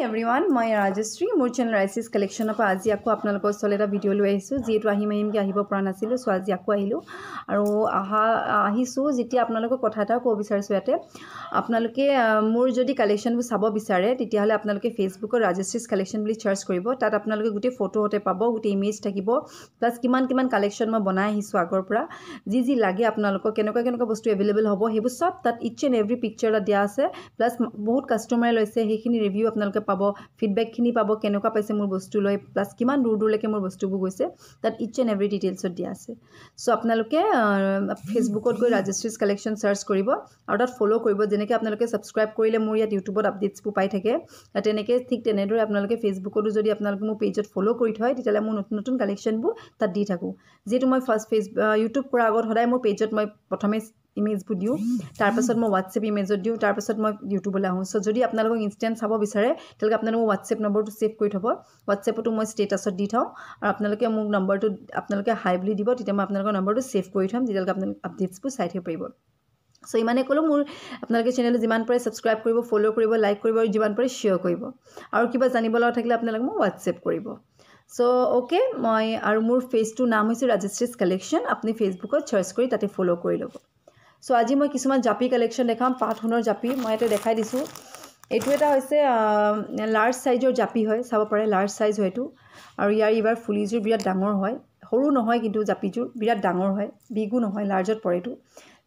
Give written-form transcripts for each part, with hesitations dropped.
everyone, মই ৰাজশ্ৰী মোৰ channel ৰাইচিছ কালেকশ্যনৰ পৰা আজি আকৌ আপোনালোকৰ ওচৰলৈ এটা ভিডিঅ' লৈ আহিছোঁ যিহেতু আহিমকে আহিব পৰা নাছিলোঁ সো আজি আকৌ আহিলোঁ আৰু আহিছোঁ যেতিয়া আপোনালোকক কথা এটা ক'ব বিচাৰিছোঁ ইয়াতে আপোনালোকে মোৰ যদি কালেকশ্যনবোৰ চাব বিচাৰে তেতিয়াহ'লে আপোনালোকে ফেচবুকত ৰাজশ্ৰীছ কালেকশ্যন বুলি চাৰ্চ কৰিব তাত আপোনালোকে গোটেই ফটো হতে পাব গোটেই ইমেজ থাকিব প্লাছ কিমান কালেকশ্যন মই বনাই আহিছোঁ আগৰ পৰা যি লাগে আপোনালোকক কেনেকুৱা বস্তু এভেইলেবল হ'ব হেবু সব তাত ইচ এণ্ড এভৰি পিকচাৰ দিয়া আছে প্লাছ বহুত কাস্টমাৰে লৈছে সেইখিনি ৰিভিউ আপোনালোকে পাব ফিডবেক খিনি পাব কেনেকুৱা পাইছে মোৰ বস্তু লৈ প্লাছ কিমান দূৰলৈকে মোৰ বস্তুবোৰ গৈছে তাত ইচ এণ্ড এভৰি ডিটেইলছত দিয়া আছে সো আপোনালোকে ফেচবুকত গৈ ৰাজশ্ৰীছ কালেকশ্যন সাৰ্চ কৰিব আৰু তাত ফলো কৰিব যেনেকৈ আপোনালোকে সাবস্ক্ৰাইব কৰিলে মোৰ ইয়াত ইউটিউবত আপডেটছবোৰ পাই থাকে তেনেকৈ ঠিক তেনেদৰে আপোনালোকে ফেচবুকতো যদি আপোনালোকে মোৰ পেজত ফলো কৰি থয় তেতিয়ালে মোৰ নতুন কালেকশ্যনবোৰ তাত দি থাকো যেটো মই ফাৰ্স্ট ইউটিউব কৰা আগত সদায় মোৰ পেজত মই প্ৰথমে ইমেজবোৰ দিওঁ তাৰ পাছত মই WhatsApp ইমেজত দিওঁ তাৰ পাছত মই ইউটিউবলৈ আহোঁ সো যদি আপোনালোকক ইনষ্টেন্ট চাব বিচাৰে তেলকে আপোনালোকে WhatsApp নম্বৰটো সেভ কৰি থব WhatsAppতো মই ষ্টেটাছত দি থওঁ আৰু আপোনালোকে মোক নম্বৰটো আপোনালোকে হাই বুলি দিব তেতিয়া মই আপোনালোকৰ নম্বৰটো সেভ কৰি থম তেতিয়ালে আপোনালোকে আপডেটছবোৰ চাই থাকিব পাৰিব সো ইমানে কলো মোৰ আপোনালোকে চেনেলটো যিমান পাৰে সাবস্ক্ৰাইব কৰিব ফলো কৰিব লাইক কৰিব আৰু যিমান পাৰে শ্বেয়াৰ কৰিব আৰু কিবা জানিব লগা থাকিলে আপোনালোকে মোক WhatsApp কৰিব সো ওকে মই আৰু মোৰ পেজটোৰ নাম হৈছে ৰাজশ্ৰীছ কালেকশ্যন আপুনি ফেচবুকত সাৰ্চ কৰি তাতে ফলো কৰি ল'ব সো আজি মই কিছুমান জাপি কালেকশ্যন দেখাম পাট হুনৰ জাপি মই এটা দেখাই দিছোঁ এইটো এটা হৈছে লাৰ্জ সাইজৰ জাপি হয় চাব পাৰে লাৰ্জ সাইজ হয়তো আৰু ইয়াৰ ইবাৰ ফুলিজোৰ বিৰাট ডাঙৰ হয় সৰু নহয় কিন্তু জাপিজোৰ বিৰাট ডাঙৰ হয় বিগু নহয় লাৰ্জত পৰেটো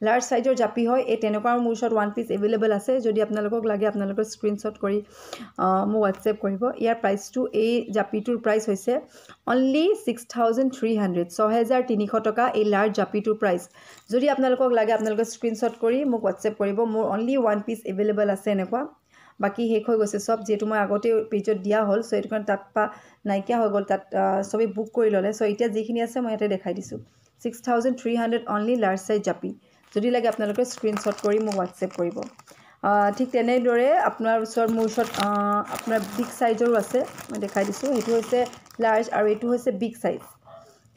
লাৰ্জ সাইজৰ জাপি হয় এই তেনেকুৱা মোৰ ওচৰত ওৱান পিস এভেইলেবল আছে যদি আপোনালোকক লাগে আপোনালোকৰ স্ক্ৰিনশ্বট কৰি মোক WhatsApp কৰিব ইয়াৰ প্ৰাইসটো এই জাপিটোৰ প্ৰাইস হৈছে only 6300 6300 টকা এই লাৰ্জ জাপিটোৰ প্ৰাইস যদি আপোনালোকক লাগে আপোনালোকে স্ক্ৰিনশ্বট কৰি মোক WhatsApp কৰিব মোৰ only ওৱান পিস এভেইলেবল আছে এনেকুৱা বাকি শেষ হৈ গৈছে সব যেটো মই আগতে পেজত দিয়া হল সো এটো কাৰণ তাত পা নাইকিয়া হৈ গল তাত সবে বুক কৰি ললে সো এতিয়া যিখিনি আছে মই ইয়াতে দেখাই দিছো 6300 only লাৰ্জ সাইজ জাপি যদি লাগে আপোনালোকে স্ক্ৰিনশ্বট কৰি মোক WhatsApp কৰিব ঠিক তেনেদৰে আপোনাৰ ওচৰত মোৰ ওচৰত আপোনাৰ বিগ সাইজৰো আছে মই দেখাই দিছো এটো হৈছে লাৰ্জ আৰু এটো হৈছে বিগ সাইজ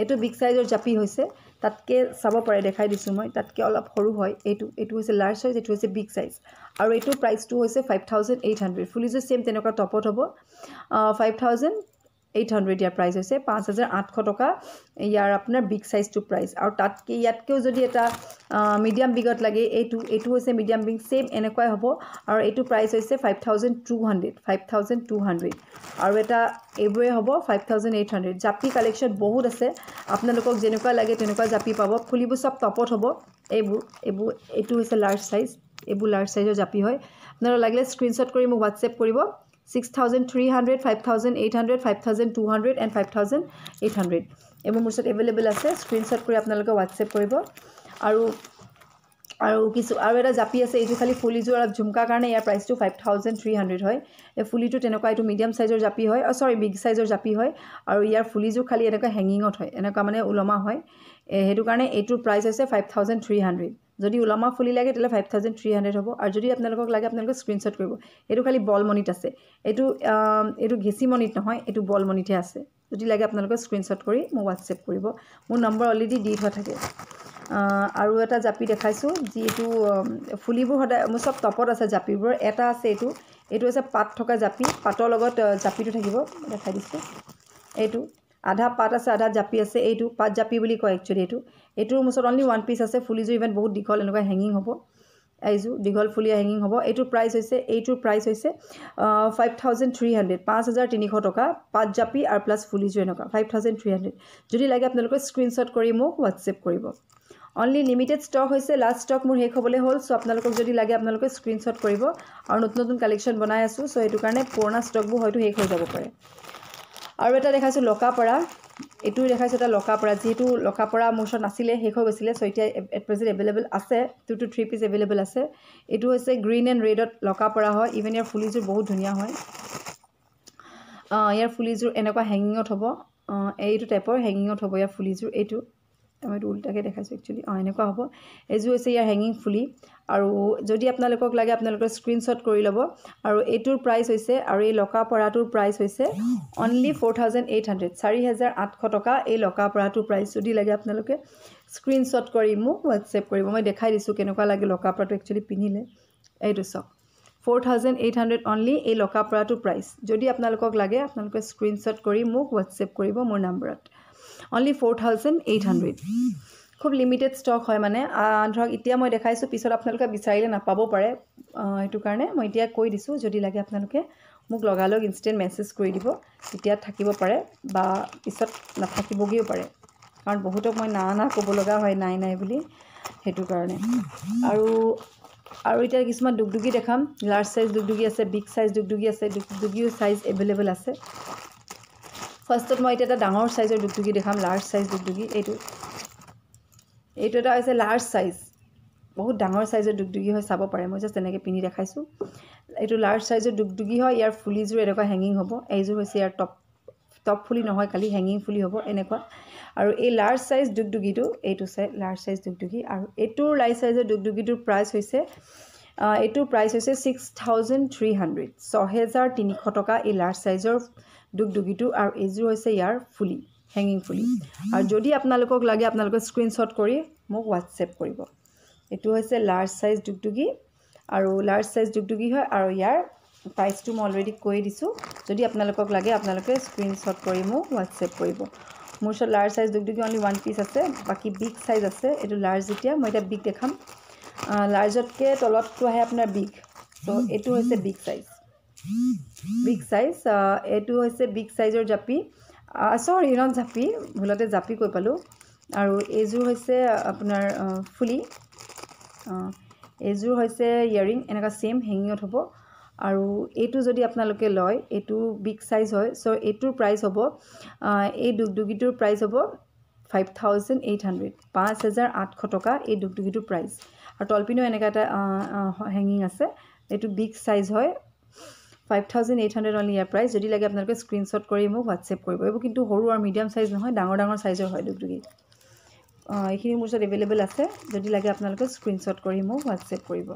এটো বিগ সাইজৰ জাপি হৈছে তাতকে চাব পাৰে দেখাই দিছো মই তাতকে অলপ সৰু হয় এটো হৈছে লাৰ্জ সাইজ এটো হৈছে বিগ সাইজ আৰু এটো প্ৰাইসটো হৈছে 5800 ফুলিজো সেম তেনেকুৱা টপত হ'ব 5800 ইয়াৰ প্ৰাইস হৈছে 5800 টকা ইয়াৰ আপোনাৰ বিগ সাইজটো প্ৰাইস আৰু তাতকে ইয়াতকেও যদি এটা মিডিয়াম বিগত লাগে এটো হৈছে মিডিয়াম বিগ সেম এনেকুৱাই হ'ব আৰু এটো প্ৰাইস হৈছে 5200 আৰু এটা এবোৰে হ'ব 5800 জাপি কালেকশ্যন বহুত আছে আপোনালোকক যেনেকুৱা লাগে তেনেকুৱা জাপি পাব ফুলিবো সব টপত হ'ব এবোৰ এটো হৈছে লাৰ্জ সাইজ এবোৰ লাৰ্জ সাইজৰ জাপি হয় আপোনালোক লাগিলে স্ক্ৰিনশ্বট কৰি মোক WhatsApp কৰিব 6300 5800 5200 and 5800 এবোৰ মোৰ ওচৰত এভেইলেবল আছে স্ক্ৰিনশ্বট কৰি আপোনালোকে WhatsApp কৰিব আৰু কিছু আৰু এটা জাপি আছে এইটো খালি ফুলিজোৰ আৰু ঝুমকা কাৰণে ইয়াৰ প্ৰাইসটো 5300 হয় এই ফুলিটো তেনেকুৱা এইটো মিডিয়াম সাইজৰ জাপি হয় সৰি বিগ সাইজৰ জাপি হয় আৰু ইয়াৰ ফুলিজোৰ খালি এনেকুৱা হেঙ্গিংত হয় এনেকুৱা মানে উলমা হয় হেতু কাৰণে এইটোৰ প্ৰাইস হৈছে 5300 যদি উলমা ফুলি লাগে তেলে 5300 হ'ব আৰু যদি আপোনালোকক লাগে আপোনালোকে স্ক্ৰিনশ্বট কৰিব এটো খালি বল মনিত আছে এটো ঘেছি মনিত নহয় এটো বল মনিতহে আছে যদি লাগে আপোনালোকে স্ক্ৰিনশ্বট কৰি মোক WhatsApp কৰিব মোৰ নম্বৰ অলৰেডি দি থোৱা থাকে আৰু এটা জাপি দেখাইছো যেটো ফুলিবোৰ হদা মোৰ সব টপত আছে জাপিবোৰ এটা আছে এটো হৈছে পাত থকা জাপি পাতৰ লগত জাপিটো থাকিব দেখাই দিছো এটো আধা পাত আছে আধা জাপি আছে এইটো পাত জাপি বুলি কয় একচুয়ালি এটোৰ মুছত অনলি ওৱান পিস আছে ফুলিজো ইভেন বহুত দীঘল এনেকুৱা হেঙ্গিং হ'ব আইজু দীঘল ফুলিয়া হেঙ্গিং হ'ব এইটোৰ প্ৰাইস হৈছে 5300 টকা পাত জাপি আৰু প্লাস ফুলিজো এনেকুৱা 5300 যদি লাগে আপোনালোকে স্ক্ৰিনশ্বট কৰি মোক WhatsApp কৰিব only limited stock হৈছে last stock মোৰ শেষ হ'বলে হ'ল সো আপোনালোকক যদি লাগে আপোনালোকে স্ক্ৰিনশ্বট কৰিব আৰু নতুন কালেকশ্যন বনাই আছো সো এটো কাৰণে পুৰণা ষ্টকবোৰ হয়তো শেষ হৈ যাব পাৰে আৰু এটা দেখাইছো লকাপৰা এটো দেখাইছো এটা লকাপৰা যেটো লকাপৰা মোৰ ওচৰত নাছিলে শেষ হৈ গৈছিলে সো এতিয়া এট প্ৰেজেন্ট এভেইলেবল আছে 2 to 3 পিস এভেইলেবল আছে এটো হৈছে গ্ৰীন এণ্ড ৰেডত লকাপৰা হয় ইভেন ইয়াৰ ফুলিজোৰ বহুত ধুনিয়া হয় ইয়াৰ ফুলিজোৰ এনেকুৱা হেঙ্গিংত হ'ব এইটো টাইপৰ হেঙ্গিংত হ'ব ইয়াৰ ফুলিজোৰ এইটো মই উল্টাকে দেখাইছো একচুয়ালি এনেকুৱা হ'ব এজু হৈছে ইয়াৰ হেঙ্গিং ফুলি আৰু যদি আপোনালোকক লাগে আপোনালোকৰ স্ক্ৰিনশ্বট কৰি ল'ব আৰু এটোৰ প্ৰাইস হৈছে আৰু এই লকাপৰাটোৰ প্ৰাইস হৈছে only 4800 টকা এই লকাপৰাটোৰ প্ৰাইস যদি লাগে আপোনালোকে স্ক্ৰিনশ্বট কৰি মোক WhatsApp কৰিব মই দেখাই দিছো কেনেকুৱা লাগে লকাপৰাটো একচুয়ালি পিনিলে এইটো সব 4800 অনলি এই লকাপৰাটো প্ৰাইচ যদি আপোনালোকক লাগে আপোনালোকে স্ক্ৰীনশ্বট কৰি মোক হোৱাটছএপ কৰিব মোৰ নম্বৰত অনলি 4800 খুব লিমিটেড ষ্টক হয় মানে ধৰক এতিয়া মই দেখাইছোঁ পিছত আপোনালোকে বিচাৰিলে নাপাব পাৰে সেইটো কাৰণে মই এতিয়া কৈ দিছোঁ যদি লাগে আপোনালোকে মোক লগালগ ইনষ্টেণ্ট মেছেজ কৰি দিব তেতিয়া থাকিব পাৰে বা পিছত নাথাকিবগৈও পাৰে কাৰণ বহুতক মই না ক'ব লগা হয় নাই বুলি সেইটো কাৰণে আৰু এতিয়া কিছুমান দুগদুগী দেখাম লাৰ্জ সাইজ দুগদুগী আছে বিগ সাইজ দুগদুগী আছে দুগদুগীও সাইজ এভেইলেবল আছে ফাৰ্ষ্টত মই এতিয়া এটা ডাঙৰ সাইজৰ দুগদুগী দেখাম লাৰ্জ সাইজ দুগদুগী এইটো এটা হৈছে লাৰ্জ সাইজ বহুত ডাঙৰ সাইজৰ দুগদুগী হয় চাব পাৰে মই জাস্ট এনেকৈ পিন্ধি দেখাইছোঁ এইটো লাৰ্জ সাইজৰ দুগদুগী হয় ইয়াৰ ফুলিযোৰ এনেকুৱা হেঙিং হ'ব এইযোৰ হৈছে ইয়াৰ টপ ফুলি নহয় খালি হেঙিং ফুলি হ'ব এনেকুৱা আৰু এই লাৰ্জ সাইজ দুগদুগীটো এইটো লাৰ্জ সাইজ দুগদুগী আৰু এইটোৰ লাৰ্জ সাইজৰ দুগদুগীটোৰ প্ৰাইচ হৈছে এইটোৰ প্ৰাইচ হৈছে 6300 6300 টকা এই লাৰ্জ সাইজৰ দুগদুগীটো আৰু এইযোৰ হৈছে ইয়াৰ ফুলি হেঙিং ফুলি আৰু যদি আপোনালোকক লাগে আপোনালোকে স্ক্ৰীনশ্বট কৰি মোক হোৱাটছএপ কৰিব এইটো হৈছে লাৰ্জ সাইজ দুগদুগী আৰু লাৰ্জ সাইজ দুগদুগী হয় আৰু ইয়াৰ প্ৰাইচটো মই অলৰেডি কৈ দিছোঁ যদি আপোনালোকক লাগে আপোনালোকে স্ক্ৰীনশ্বট কৰি মোক হোৱাটছএপ কৰিব মোৰ ওচৰত লাৰ্জ সাইজ দুগদুগী অনলি 1 পিচ আছে বাকি বিগ সাইজ আছে এইটো লাৰ্জ যেতিয়া মই এতিয়া বিগ দেখাম লাৰ্জতকৈ তলতটো আহে আপোনাৰ বিগ তো এইটো হৈছে বিগ সাইজ এইটো হৈছে বিগ সাইজৰ জাপি সৰি নট জাপি ভুলতে জাপি কৈ পালোঁ আৰু এইযোৰ হৈছে আপোনাৰ ফুলি এইযোৰ হৈছে ইয়াৰিং এনেকুৱা সেম হেঙিঙত হ'ব আৰু এইটো যদি আপোনালোকে লয় এইটো বিগ সাইজ হয় সো এইটোৰ প্ৰাইচ হ'ব এই দুগদুগীটোৰ প্ৰাইচ হ'ব 5800 5800 টকা এই দুগদুগীটোৰ প্ৰাইচ আৰু তলপিনেও এনেকুৱা এটা হেঙিং আছে এইটো বিগ সাইজ হয় 5800 অনলি ইয়াৰ প্ৰাইচ যদি লাগে আপোনালোকে স্ক্ৰীনশ্বট কৰি মোক হোৱাটছএপ কৰিব এইবোৰ কিন্তু সৰু আৰু মিডিয়াম সাইজ নহয় ডাঙৰ সাইজৰ হয় দুগদুগী এইখিনি মোৰ ওচৰত এভেইলেবল আছে যদি লাগে আপোনালোকে স্ক্ৰীনশ্বট কৰি মোক হোৱাটছএপ কৰিব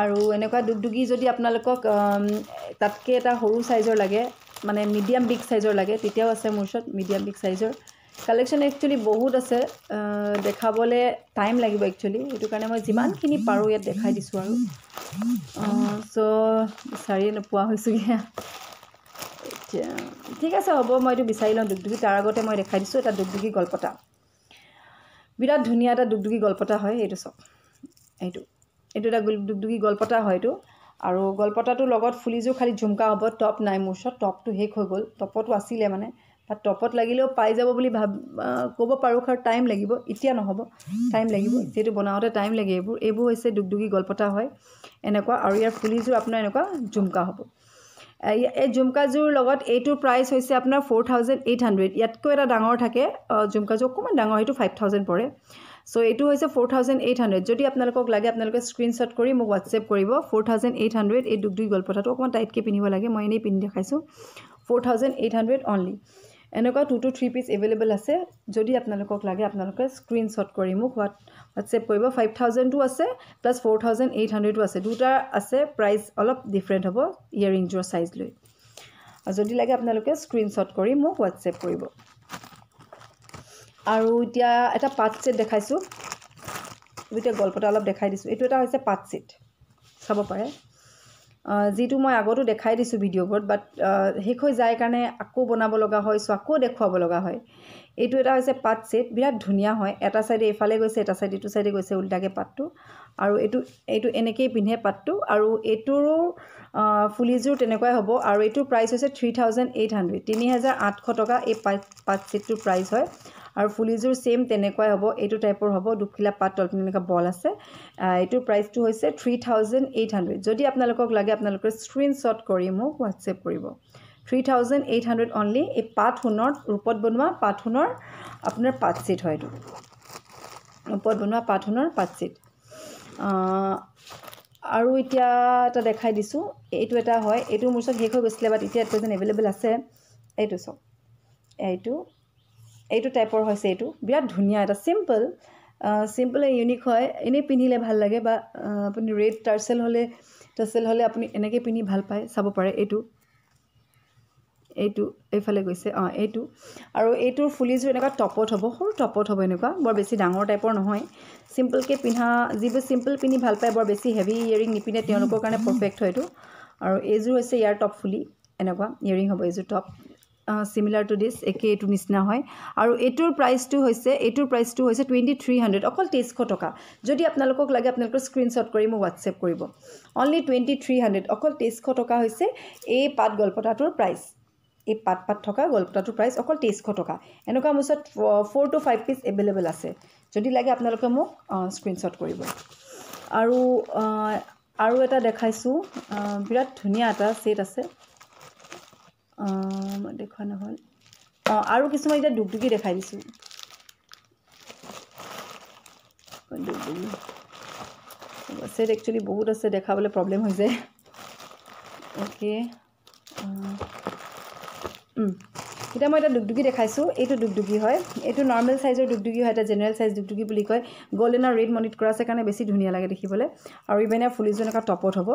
আৰু এনেকুৱা দুগদুগী যদি আপোনালোকক তাতকৈ এটা সৰু সাইজৰ লাগে মানে মিডিয়াম বিগ সাইজৰ লাগে তেতিয়াও আছে মোৰ ওচৰত মিডিয়াম বিগ সাইজৰ কালেকশ্যন একচুৱেলি বহুত আছে দেখাবলৈ টাইম লাগিব একচুৱেলি সেইটো কাৰণে মই যিমানখিনি পাৰোঁ ইয়াত দেখাই দিছোঁ আৰু সো বিচাৰিয়ে নোপোৱা হৈছোঁগৈ এতিয়া ঠিক আছে হ'ব মই এইটো বিচাৰি লওঁ দুগদুগী তাৰ আগতে মই দেখাই দিছোঁ এটা দুগদুগী গলপতা বিৰাট ধুনীয়া এটা দুগদুগী গলপতা হয় এইটো চাওক এইটো এটা দুগদুগী গলপতা হয় এইটো আৰু গলপতাটোৰ লগত ফুলিযোৰ খালি ঝুমকা হ'ব টপ নাই মোৰ ওচৰত টপটো শেষ হৈ গ'ল টপতো আছিলে মানে বা টপত লাগিলেও পাই যাব বুলি ক'ব পাৰোঁ কাৰণ টাইম লাগিব এতিয়া নহ'ব টাইম লাগিব যিহেতু বনাওঁতে টাইম লাগে এইবোৰ হৈছে দুগদুগী গলপতা হয় এনেকুৱা আৰু ইয়াৰ ফুলিযোৰ আপোনাৰ এনেকুৱা ঝুমকা হ'ব এই ঝুমকাযোৰ লগত এইটোৰ প্ৰাইচ হৈছে আপোনাৰ 4800 ইয়াতকৈ এটা ডাঙৰ থাকে ঝুমকাযোৰ অকণমান ডাঙৰ সেইটো 5000 পৰে সো এইটো হৈছে 4800 যদি আপোনালোকক লাগে আপোনালোকে স্ক্ৰীনশ্বট কৰি মোক হোৱাটছএপ কৰিব 4800 এই দুগদুগী গলপতাটো অকণমান টাইটকৈ পিন্ধিব লাগে মই এনেই পিন্ধি দেখাইছোঁ 4800 অনলি এনেকুৱা 2 to 3 পিচ এভেইলেবল আছে যদি আপোনালোকক লাগে আপোনালোকে স্ক্ৰীনশ্বট কৰি মোক হোৱাটছএপ কৰিব 5000টো আছে প্লাছ 4800টো আছে দুটা আছে প্ৰাইচ অলপ ডিফাৰেণ্ট হ'ব ইয়াৰিংযোৰ সাইজ লৈ আৰু যদি লাগে আপোনালোকে স্ক্ৰীনশ্বট কৰি মোক হোৱাটছএপ কৰিব আৰু এতিয়া এটা পাট সেট দেখাইছোঁ এতিয়া গলপতা অলপ দেখাই দিছোঁ এইটো এটা হৈছে পাট সেট চাব পাৰে যেটো মই আগতো দেখাই দিছোঁ ভিডিঅ'বোৰত বাট শেষ হৈ যায় কাৰণে আকৌ বনাব লগা হয় সো আকৌ দেখুৱাব লগা হয় এইটো এটা হৈছে পাট সেট বিৰাট ধুনীয়া হয় এটা সাইডে এফালে গৈছে এটা সাইডে এইটো সাইডে গৈছে উল্টাকৈ পাটটো আৰু এইটো এনেকেই পিন্ধে পাটটো আৰু এইটোৰো ফুলিযোৰ তেনেকুৱাই হ'ব আৰু এইটোৰ প্ৰাইচ হৈছে 3800 3800 টকা এই পাট সেটটোৰ প্ৰাইচ হয় আৰু ফুলিযোৰ সেম তেনেকুৱাই হ'ব এইটো টাইপৰ হ'ব দুখিলা পাট তলপিনে এনেকুৱা বল আছে এইটোৰ প্ৰাইচটো হৈছে 3800 যদি আপোনালোকক লাগে আপোনালোকে স্ক্ৰীনশ্বট কৰি মোক হোৱাটছএপ কৰিব 3800 অনলি এই পাট সোণৰ ৰূপত বনোৱা পাট সোণৰ আপোনাৰ পাট সেট হয় এইটো ৰূপত বনোৱা পাট সোণৰ পাট সেট আৰু এতিয়া এটা দেখাই দিছোঁ এইটো এটা হয় এইটো মোৰ ওচৰত শেষ হৈ গৈছিলে বাট এতিয়া এট প্ৰেজেণ্ট এভেইলেবল আছে এইটো চাওক এইটো টাইপৰ হৈছে এইটো বিৰাট ধুনীয়া এটা চিম্পল ইউনিক হয় এনেই পিন্ধিলে ভাল লাগে বা আপুনি ৰেড টাৰ্চেল হ'লে আপুনি এনেকৈ পিন্ধি ভাল পায় চাব পাৰে এইটো এইটো এইফালে গৈছে এইটো আৰু এইটোৰ ফুলিযোৰ এনেকুৱা টপত হ'ব সৰু টপত হ'ব এনেকুৱা বৰ বেছি ডাঙৰ টাইপৰ নহয় চিম্পলকৈ পিন্ধা যিবোৰ চিম্পল পিন্ধি ভাল পায় বৰ বেছি হেভি ইয়েৰিং নিপিন্ধে তেওঁলোকৰ কাৰণে পাৰফেক্ট হয় এইটো আৰু এইযোৰ হৈছে ইয়াৰ টপ ফুলি এনেকুৱা ইয়েৰিং হ'ব এইযোৰ টপ similar to this একে এইটো নিচিনা হয় আৰু এইটোৰ প্ৰাইসটো হৈছে 2300 অকল 2300 টকা যদি আপোনালোকক লাগে আপোনালোকৰ স্ক্ৰিনশ্বট কৰি মোক WhatsApp কৰিব only 2300 অকল 2300 টকা হৈছে এই পাট গলপটাটোৰ প্ৰাইস এই পাট থকা গলপটাটোৰ প্ৰাইস অকল 2300 টকা এনেকুৱা মুছত 4 to 5 পিস अवेलेबल আছে যদি লাগে আপোনালোকে মোক স্ক্ৰিনশ্বট কৰিব আৰু এটা দেখাইছো বিৰাট ধুনিয়া এটা সেট আছে देखा নহল আৰু কিছুমান এটা ডুগডুগি দেখাই দিছো ডুগডুগি সেট একচুয়ালি বহুত আছে দেখাবলে প্ৰবলেম হৈ যায় ওকে এটা মই এটা ডুগডুগি দেখাইছো এইটো ডুগডুগি হয় এইটো নরমাল সাইজৰ ডুগডুগি হয় এটা জেনাৰেল সাইজ ডুগডুগি বুলি কয় গোল্ডেন আৰু ৰেড মনিট কৰা আছে কাৰণে বেছি ধুনিয়া লাগে দেখিবলে আৰু ইবেনে ফুলিজনকা টপত হ'ব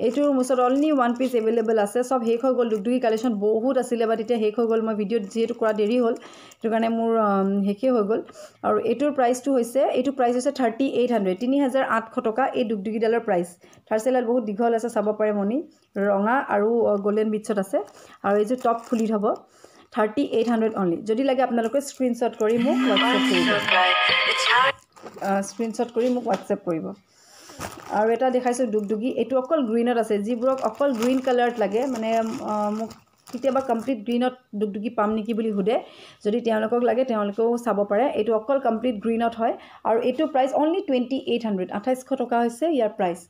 এইটোৰ মুছত অনলি ওয়ান পিস अवेलेबल আছে সব হেক হৈ গল ডুগডুগি কালেকশন বহুত আছিল বাট এতিয়া হেক হৈ গল মই ভিডিওত যেটো কৰা দেৰি হ'ল এটো কাৰণে মোৰ হেকে হৈ গল আৰু এইটোৰ প্ৰাইসটো হৈছে এইটো প্ৰাইস হৈছে 3800 টকা এই ডুগডুগি ডালৰ প্ৰাইস থাৰসেলাল বহুত দীঘল আছে চাব পাৰে মনি ৰঙা আৰু গোল্ডেন বিটছত আছে আৰু এই যে টপ ফুলি হ'ব 3800 only যদি লাগে আপোনালোকে স্ক্ৰিনশ্বট কৰি মোক WhatsApp কৰিব আৰু এটা দেখাইছো ডুগডুগি এটো অকল গ্ৰীনত আছে যিবোৰক অকল গ্ৰীন কালাৰত লাগে মানে মোক কিতিয়াবা কমপ্লিট গ্ৰীনত ডুগডুগি পাম নেকি বুলি হুদে যদি তেওঁলোকক লাগে তেওঁলোকেও চাব পাৰে এটো অকল কমপ্লিট গ্ৰীনত হয় আৰু এটো প্ৰাইস only 2800 2800 টকা হৈছে ইয়াৰ প্ৰাইস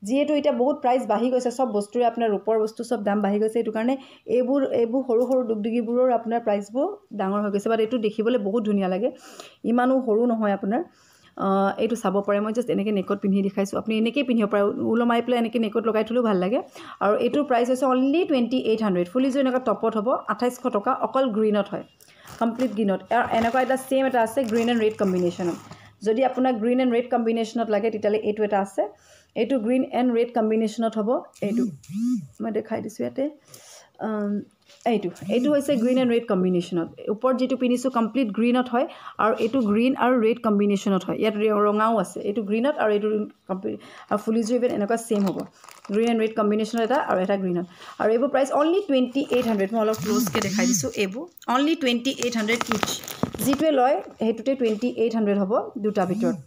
যেটো এটা বহুত প্ৰাইস বাঢ়ি গৈছে সব বস্তুৰে আপোনাৰ ৰূপৰ বস্তু সব দাম বাঢ়ি গৈছে এটো কাৰণে এইবোৰ সৰু সৰু ডুগডুগিবোৰৰ আপোনাৰ প্ৰাইসবোৰ ডাঙৰ হৈ গৈছে বাট এটো দেখিবলৈ বহুত ধুনিয়া লাগে ইমানো সৰু নহয় আপোনাৰ এইটো চাব পাৰে মই জাস্ট এনেকে নেকত পিন্ধি দেখাইছো আপুনি এনেকে পিন্ধিব পাৰে উলমাই প্লে এনেকে নেকত লগাই থলো ভাল লাগে আৰু এটোৰ প্ৰাইস হৈছে only 2800 ফুলি জো এনেকা টপত হ'ব 2800 টকা অকল গ্ৰীনত হয় কমপ্লিট গ্ৰীনত আৰু এনেকা এটা সেম এটা আছে গ্ৰীন এণ্ড ৰেড কম্বিনেশনত যদি আপোনাৰ গ্ৰীন এণ্ড ৰেড কম্বিনেশনত লাগে তেতিয়ালে এইটো এটা আছে এইটো গ্ৰীন এণ্ড ৰেড কম্বিনেশনত হ'ব এইটো মই দেখাই দিছো ইয়াতে এইটো হৈছে গ্ৰীন এণ্ড ৰেড কম্বিনেশনত ওপৰত যেটো পিনিছো কমপ্লিট গ্ৰীনত হয় আৰু এইটো গ্ৰীন আৰু ৰেড কম্বিনেশনত হয় ইয়াত ৰঙাও আছে এইটো গ্ৰীনত আৰু এইটো কমপ্লিট আৰু ফুলিজো ইভেন এনেকা সেম হ'ব গ্ৰীন এণ্ড ৰেড কম্বিনেশনত এটা আৰু এটা গ্ৰীনত আৰু এইবোৰ প্ৰাইস only 2800 মই অলপ ক্লোজ কে দেখাই দিছো এইবোৰ only 2800 ইচ জিটোৱে লয় হেতুতে 2800 হ'ব দুটা ভিতৰত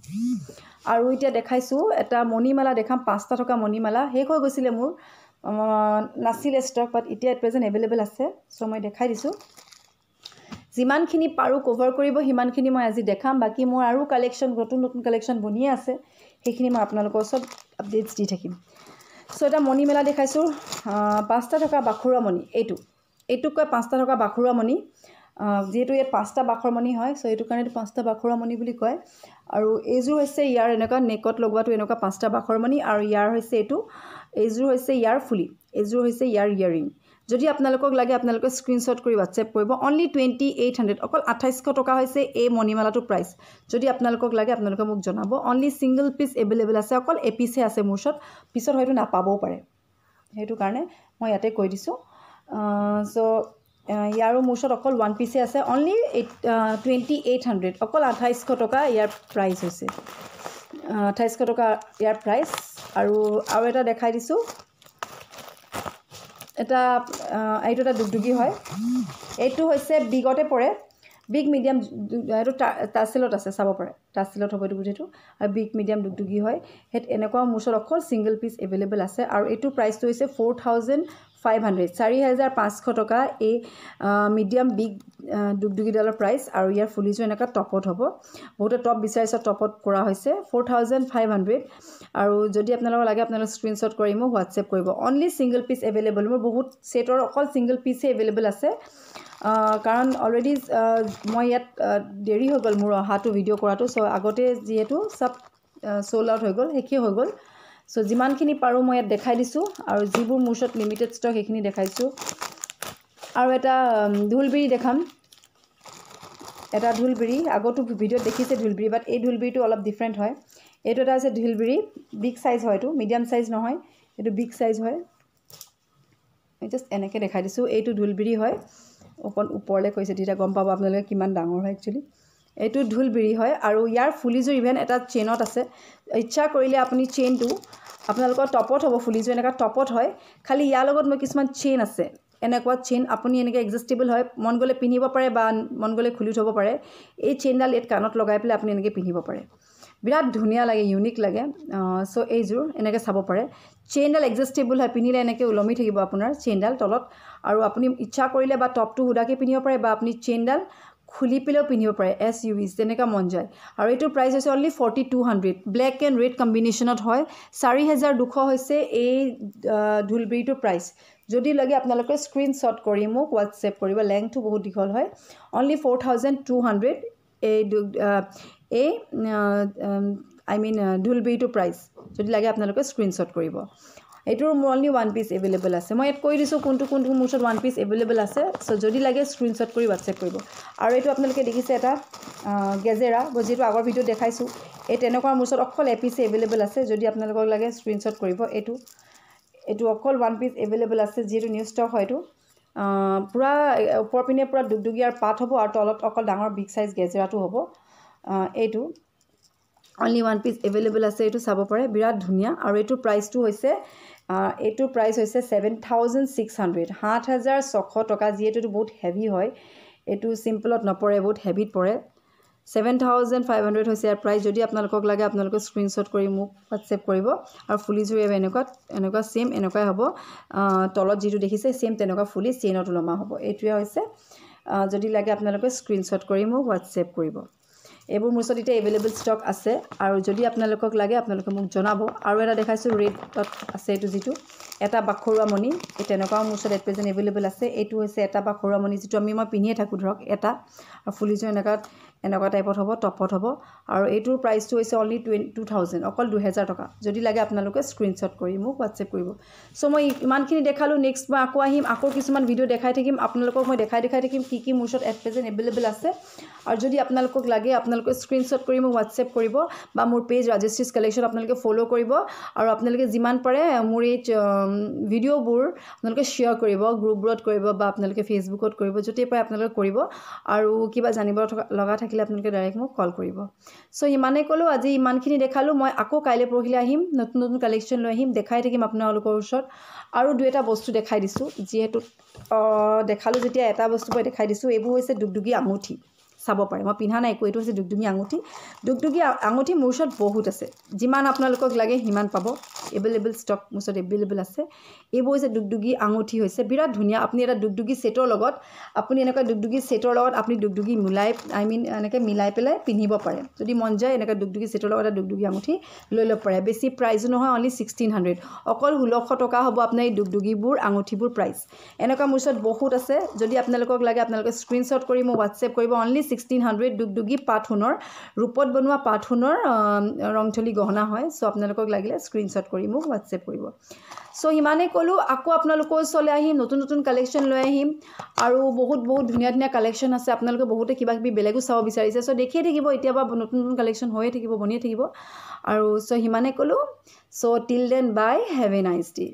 আৰু এতিয়া দেখাইছো এটা মণিমালা দেখাম 5টা টকা মণিমালা হেক হৈ গৈছিলে মোৰ নাছিলে ষ্টক বাট এতিয়া এট প্ৰেজেন্ট अवेलेबल আছে সো মই দেখাই দিছো যিমানখিনি পাৰো কভাৰ কৰিব হিমানখিনি মই আজি দেখাম বাকি মোৰ আৰু কালেকশন নতুন কালেকশন বনিয়ে আছে সেইখিনি মই আপোনালোকৰ সব আপডেটস দি থাকিম সো এটা মণিমালা দেখাইছো 5টা টকা বাখুৰা মণি এইটো কয় 5টা টকা বাখুৰা মণি যেটো ইয়াত 5টা বাখৰ মণি হয় সো এইটো কাৰণে 5টা বাখৰ মণি বুলি কয় আৰু এইযোৰ হৈছে ইয়াৰ এনেকা নেকত লগোৱাটো এনেকা 5টা বাখৰ মণি আৰু ইয়াৰ হৈছে এইযোৰ হৈছে ইয়াৰ ফুলি এইযোৰ হৈছে ইয়াৰ ইয়েৰিং যদি আপোনালোকক লাগে আপোনালোকে স্ক্ৰিনশ্বট কৰি WhatsApp কৰিব only 2800 অকল 2800 টকা হৈছে এই মণিমালাটো প্ৰাইস যদি আপোনালোকক লাগে আপোনালোকে মোক জনাব only সিঙ্গল পিস अवेलेबल আছে অকল এপিসে আছে মোৰছত পিছত হয়তো নাপাবও পাৰে হেতু কাৰণে মই ইয়াতে কৈ দিছো সো ইয়াৰো মোৰছত অকল ওয়ান পিসে আছে only 2800 অকল 2800 টকা ইয়াৰ প্ৰাইস হৈছে 2800 টকা ইয়াৰ প্ৰাইস আৰু এটা দেখাই দিছো এটা এইটো এটা ডুগডুগি হয় এইটো হৈছে বিগতে পৰে বিগ মিডিয়াম এটো টাসেলত আছে চাব পাৰে টাসেলত হ'ব বুজিটো আৰু বিগ মিডিয়াম ডুগডুগি হয় হেত এনেকুৱা মুছৰ অকল সিঙ্গল পিস अवेलेबल আছে আৰু এটো প্ৰাইসটো হৈছে 4500 টকা এই মিডিয়াম বিগ ডুগডুগি ডালৰ প্ৰাইস আৰু ইয়াৰ ফুলিজো এনেকা টপত হ'ব বহুত টপ বিচাৰিছে টপত কৰা হৈছে 4500 আৰু যদি আপোনালোক লাগে আপোনালোক স্ক্ৰিনশ্বট কৰি মোক WhatsApp কৰিব only সিঙ্গল পিস अवेलेबल মোৰ বহুত সেটৰ অকল সিঙ্গল পিসে अवेलेबल আছে কাৰণ অলৰেডি মই ইয়াত দেৰি হৈ গল মোৰ অহাটো ভিডিও কৰাটো সো আগতে যেহেতু সব সোল্ড আউট হৈ গল হেকি হৈ গল সো যিমানখিনি পাৰো মই ইয়াত দেখাই দিছো আৰু যিবোৰ মুছত লিমিটেড ষ্টক হেখিনি দেখাইছো আৰু এটা ঢুলবিৰি দেখাম এটা ঢুলবিৰি আগতো ভিডিও দেখিছে ঢুলবিৰি বাট এই ঢুলবিৰিটো অলপ ডিফাৰেন্ট হয় এটো এটা আছে ঢুলবিৰি বিগ সাইজ হয়টো মিডিয়াম সাইজ নহয় এটো বিগ সাইজ হয় জাষ্ট এনেকৈ দেখাই দিছোঁ এইটো ঢোলবিৰি হয় অকণ ওপৰলৈ কৈছে তেতিয়া গম পাব আপোনালোকে কিমান ডাঙৰ হয় একচুৱেলি এইটো ঢোলবিৰি হয় আৰু ইয়াৰ ফুলিযোৰ ইভেন এটা চেইনত আছে ইচ্ছা কৰিলে আপুনি চেইনটো আপোনালোকৰ টপত হ'ব ফুলিযোৰ এনেকুৱা টপত হয় খালি ইয়াৰ লগত মই কিছুমান চেইন আছে এনেকুৱা চেইন আপুনি এনেকৈ এডজাষ্টেবল হয় মন গ'লে পিন্ধিব পাৰে বা মন গ'লে খুলি থ'ব পাৰে এই চেইনডাল ইয়াত কাণত লগাই পেলাই আপুনি এনেকৈ পিন্ধিব পাৰে বিৰাট ধুনীয়া লাগে ইউনিক লাগে চ' এইযোৰ এনেকৈ চাব পাৰে চেইনডাল এডজাষ্টেবল হয় পিন্ধিলে এনেকৈ ওলমি থাকিব আপোনাৰ চেইনডাল তলত আৰু আপুনি ইচ্ছা কৰিলে বা টপটো সুদাকৈ পিন্ধিব পাৰে বা আপুনি চেইনডাল খুলি পেলাইও পিন্ধিব পাৰে এছ ইউ ইজ যেনেকুৱা মন যায় আৰু এইটোৰ প্ৰাইচ হৈছে অনলি 4200 ব্লেক এণ্ড ৰেড কম্বিনেশ্যনত হয় 4200 হৈছে এই ঢোলবিৰিটোৰ প্ৰাইচ যদি লাগে আপোনালোকে স্ক্ৰীনশ্বট কৰি মোক হোৱাটছএপ কৰিব লেংথটো বহুত দীঘল হয় অনলি 4200 এই আই মিন ঢোলবিৰিটোৰ প্ৰাইচ যদি লাগে আপোনালোকে স্ক্ৰীনশ্বট কৰিব এইটোৰ মোৰ অনলি ওৱান পিচ এভেইলেবল আছে মই ইয়াত কৈ দিছোঁ কোনটো মোৰ ওচৰত ওৱান পিচ এভেইলেবল আছে চ' যদি লাগে স্ক্ৰীনশ্বট কৰি হোৱাটছএপ কৰিব আৰু এইটো আপোনালোকে দেখিছে এটা গেজেৰা মই যিটো আগৰ ভিডিঅ'ত দেখাইছোঁ এই তেনেকুৱা মোৰ ওচৰত অকল এপিচে এভেইলেবল আছে যদি আপোনালোকক লাগে স্ক্ৰীনশ্বট কৰিব এইটো অকল ওৱান পিচ এভেইলেবল আছে যিহেতু নিউ ষ্টক হয় এইটো পূৰা ওপৰ পিনে পূৰা দুগদুগীয়াৰ পাত হ'ব আৰু তলত অকল ডাঙৰ বিগ চাইজ গেজেৰাটো হ'ব এইটো অনলি ওৱান পিচ এভেইলেবল আছে এইটো চাব পাৰে বিৰাট ধুনীয়া আৰু এইটোৰ প্ৰাইচটো হৈছে এইটোৰ প্ৰাইচ হৈছে 7600 7600 টকা যিহেতু বহুত হেভি হয় এইটো চিম্পলত নপৰে বহুত হেভিত পৰে 7500 হৈছে ইয়াৰ প্ৰাইচ যদি আপোনালোকক লাগে আপোনালোকে স্ক্ৰীনশ্বট কৰি মোক হোৱাটছএপ কৰিব আৰু ফুলিযোৰ এনেকুৱা ছেম এনেকুৱাই হ'ব তলত যিটো দেখিছে ছেম তেনেকুৱা ফুলি চেইনত ওলমা হ'ব এইটোৱে হৈছে যদি লাগে আপোনালোকে স্ক্ৰীনশ্বট কৰি মোক হোৱাটছএপ কৰিব এইবোৰ মোৰ ওচৰত এতিয়া এভেইলেবল ষ্টক আছে আৰু যদি আপোনালোকক লাগে আপোনালোকে মোক জনাব আৰু এটা দেখাইছোঁ ৰেডত আছে এইটো যিটো এটা বাখৰুৱা মণি এই তেনেকুৱাও মোৰ ওচৰত এট প্ৰেজেণ্ট এভেইলেবল আছে এইটো হৈছে এটা বাখৰুৱা মণি যিটো মই পিন্ধিয়ে থাকোঁ ধৰক এটা আৰু ফুলিযোৰ এনেকুৱা টাইপত হ'ব টপত হ'ব আৰু এইটোৰ প্ৰাইচটো হৈছে অনলি 2000 অকল 2000 টকা যদি লাগে আপোনালোকে স্ক্ৰীনশ্বট কৰি মোক হোৱাটছএপ কৰিব চ' মই ইমানখিনি দেখালোঁ নেক্সট মই আকৌ আহিম আকৌ কিছুমান ভিডিঅ' দেখাই থাকিম আপোনালোকক মই দেখাই থাকিম কি মোৰ ওচৰত এট প্ৰেজেণ্ট এভেইলেবল আছে আৰু যদি আপোনালোকক লাগে আপোনালোকে স্ক্ৰীনশ্বট কৰি মোক হোৱাটছএপ কৰিব বা মোৰ পেজ ৰাজশ্ৰীজ কালেকশ্যন আপোনালোকে ফ'ল' কৰিব আৰু আপোনালোকে যিমান পাৰে মোৰ এই ভিডিঅ'বোৰ আপোনালোকে শ্বেয়াৰ কৰিব গ্ৰুপবোৰত কৰিব বা আপোনালোকে ফেচবুকত কৰিব য'তেই পাৰে আপোনালোকে কৰিব আৰু কিবা জানিব লগা থাকিলে আপোনালোকে ডাইৰেক্ট মোক কল কৰিব চ' ইমানেই ক'লোঁ আজি ইমানখিনি দেখালোঁ মই আকৌ কাইলৈ পৰহিলৈ আহিম নতুন কালেকশ্যন লৈ আহিম দেখাই থাকিম আপোনালোকৰ ওচৰত আৰু দুই এটা বস্তু দেখাই দিছোঁ যিহেতু দেখালোঁ যেতিয়া এটা বস্তু মই দেখাই দিছোঁ এইবোৰ হৈছে দুগদুগী আঙুঠি চাব পাৰে মই পিন্ধা নাই একো এইটো হৈছে দুগদুগী আঙুঠি মোৰ ওচৰত বহুত আছে যিমান আপোনালোকক লাগে সিমান পাব এভেইলেবল ষ্টক মোৰ ওচৰত এভেইলেবল আছে এইবোৰ হৈছে দুগদুগী আঙুঠি হৈছে বিৰাট ধুনীয়া আপুনি এটা দুগদুগী ছেটৰ লগত আপুনি এনেকুৱা দুগদুগী ছেটৰ লগত আপুনি দুগদুগী এনেকৈ মিলাই পেলাই পিন্ধিব পাৰে যদি মন যায় এনেকৈ দুগদুগী ছেটৰ লগত এটা দুগদুগী আঙুঠি লৈ ল'ব পাৰে বেছি প্ৰাইজো নহয় অনলি 1600 অকল 1600 টকা হ'ব আপোনাৰ এই দুগদুগীবোৰ আঙুঠিবোৰ প্ৰাইচ এনেকুৱা মোৰ ওচৰত বহুত আছে যদি আপোনালোকক লাগে আপোনালোকে স্ক্ৰীনশ্বট কৰি মোক হোৱাটছএপ কৰিব অনলি 1600 দুগদুগী পাতসোণৰ ৰূপত বনোৱা পাতসোণৰ ৰংথলী গহনা হয় চ' আপোনালোকক লাগিলে স্ক্ৰীনশ্বট কৰি মোক হোৱাটছএপ কৰিব চ' সিমানেই ক'লোঁ আকৌ আপোনালোকৰ ওচৰলৈ আহিম নতুন কালেকশ্যন লৈ আহিম আৰু বহুত ধুনীয়া কালেকশ্যন আছে আপোনালোকে বহুতে কিবা কিবি বেলেগো চাব বিচাৰিছে চ' দেখিয়ে থাকিব এতিয়াবা নতুন কালেকশ্যন হৈয়ে থাকিব বনিয়ে থাকিব আৰু চ' সিমানেই ক'লোঁ so' till then bye have a nice day